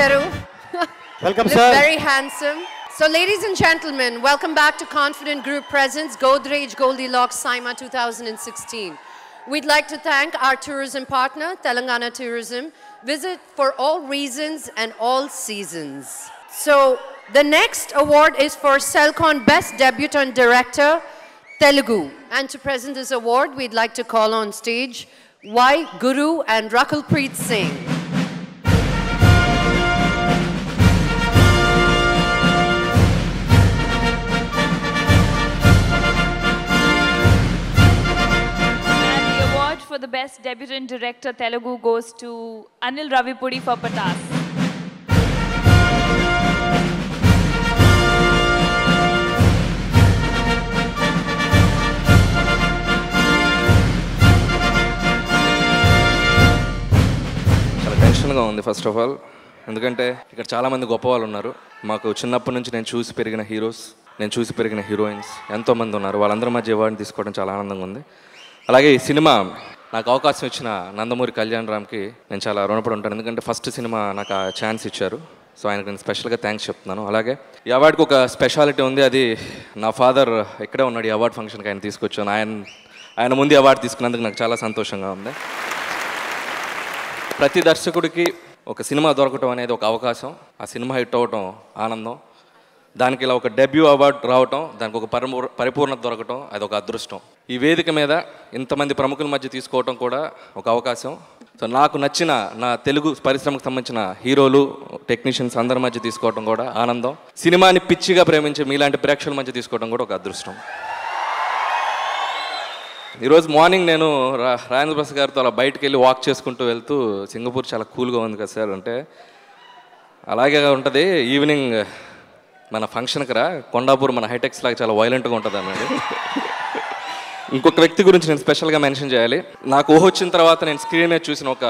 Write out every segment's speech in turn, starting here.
Garu. Welcome, Look sir. very handsome. So, ladies and gentlemen, welcome back to Confident Group Presents Godrej Goldilocks SIMA 2016. We'd like to thank our tourism partner, Telangana Tourism. Visit for all reasons and all seasons. So, the next award is for Celcon Best Debutant Director, Telugu. And to present this award, we'd like to call on stage Y. Guru and Rakulpreet Singh. For the best debutant director Telugu goes to Anil Ravipudi for Patas. చాలా టెన్షన్గా ఉంది first of all, ఎందుకంటే ఇక్కడ చాలామంది గొప్ప వాళ్ళు ఉన్నారు. మాకు చిన్నప్పటి నుంచి నేను చూసి పెరిగిన హీరోస్, నేను చూసి పెరిగిన హీరోయిన్స్ ఎంతోమంది ఉన్నారు. వాళ్ళందరి మధ్య అవార్డుని తీసుకోవడం చాలా ఆనందంగా ఉంది. అలాగే ఈ సినిమా నాకు అవకాశం ఇచ్చిన నందమూరి కళ్యాణ్ రామ్కి నేను చాలా రుణపడి ఉంటాను, ఎందుకంటే ఫస్ట్ సినిమా నాకు ఆ ఛాన్స్ ఇచ్చారు. సో ఆయనకు నేను స్పెషల్గా థ్యాంక్స్ చెప్తున్నాను. అలాగే ఈ అవార్డుకి ఒక స్పెషాలిటీ ఉంది, అది నా ఫాదర్ ఇక్కడే ఉన్నాడు. ఈ అవార్డు ఫంక్షన్కి ఆయన తీసుకొచ్చాను. ఆయన ముందు అవార్డు తీసుకున్నందుకు నాకు చాలా సంతోషంగా ఉంది. ప్రతి దర్శకుడికి ఒక సినిమా దొరకటం అనేది ఒక అవకాశం, ఆ సినిమా హిట్ అవ్వటం ఆనందం. దానికి ఇలా ఒక డెబ్యూ అవార్డు రావటం, దానికి ఒక పరిపూర్ణత దొరకటం, అది ఒక అదృష్టం. ఈ వేదిక మీద ఇంతమంది ప్రముఖుల మధ్య తీసుకోవటం కూడా ఒక అవకాశం. సో నాకు నచ్చిన నా తెలుగు పరిశ్రమకు సంబంధించిన హీరోలు, టెక్నీషియన్స్ అందరి మధ్య తీసుకోవటం కూడా ఆనందం. సినిమాని పిచ్చిగా ప్రేమించే మీలాంటి ప్రేక్షకుల మధ్య తీసుకోవడం కూడా ఒక అదృష్టం. ఈరోజు మార్నింగ్ నేను రాజేంద్ర ప్రసాద్ గారితో అలా బయటకు వెళ్ళి వాక్ చేసుకుంటూ వెళ్తూ, సింగపూర్ చాలా కూల్గా ఉంది కదా సార్ అంటే, అలాగే ఉంటుంది. ఈవినింగ్ మన ఫంక్షన్కి రా, కొండాపూర్ మన హైటెక్స్ లాగా చాలా వైలెంట్గా ఉంటుంది అన్నది. ఇంకొక వ్యక్తి గురించి నేను స్పెషల్గా మెన్షన్ చేయాలి. నాకు ఊహ వచ్చిన తర్వాత నేను స్క్రీన్ మీద చూసిన ఒక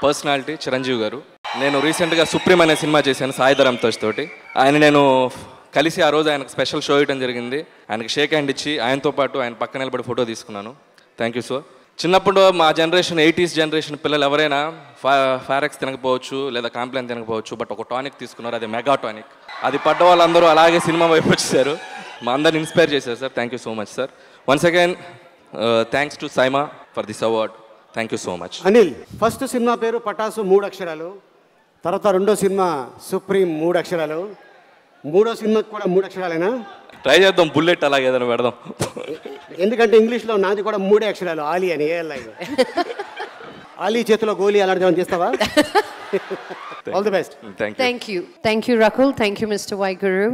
పర్సనాలిటీ చిరంజీవి గారు. నేను రీసెంట్గా సుప్రీం అనే సినిమా చేశాను సాయి ధరమ్ తోటి. ఆయన నేను కలిసి ఆ రోజు ఆయనకు స్పెషల్ షో ఇవ్వడం జరిగింది. ఆయనకి షేక్ హ్యాండ్ ఇచ్చి ఆయనతో పాటు ఆయన పక్కన నిలబడి ఫోటో తీసుకున్నాను. Thank you sir. చిన్నప్పుడు మా జనరేషన్ 80s జనరేషన్ పిల్లలు ఎవరైనా ఫారెక్స్ తినకపోవచ్చు లేదా కాంప్లైన్ తినకపోవచ్చు, బట్ ఒక టానిక్ తీసుకున్నారు, అది మెగా టానిక్. అది పడ్డ వాళ్ళందరూ అలాగే సినిమా వైపు వచ్చేసారు, మా అందరిని ఇన్స్పైర్ చేశారు sir. Thank you so much sir. Once again thanks to SIIMA for this award. Thank you so much. Anil, first cinema పేరు పటాసు 3 అక్షరాలు, తర్వాత రెండో సినిమా సుప్రీం 3 అక్షరాలు, మూడో సినిమాకి కూడా 3 అక్షరాలేనా? ట్రై చేద్దాం, బుల్లెట్ అలాగే ఏదైనా పెడదాం. ఎందుకంటే ఇంగ్లీష్లో నాది కూడా 3 అక్షరాలు, ఆలీ అని. ఆలీ చేతిలో గోలీ అలాంటిది ఏమైనా చేస్తావా? All the best. Thank you. Thank you, Rakul. Thank you, Mr. Y. Guru.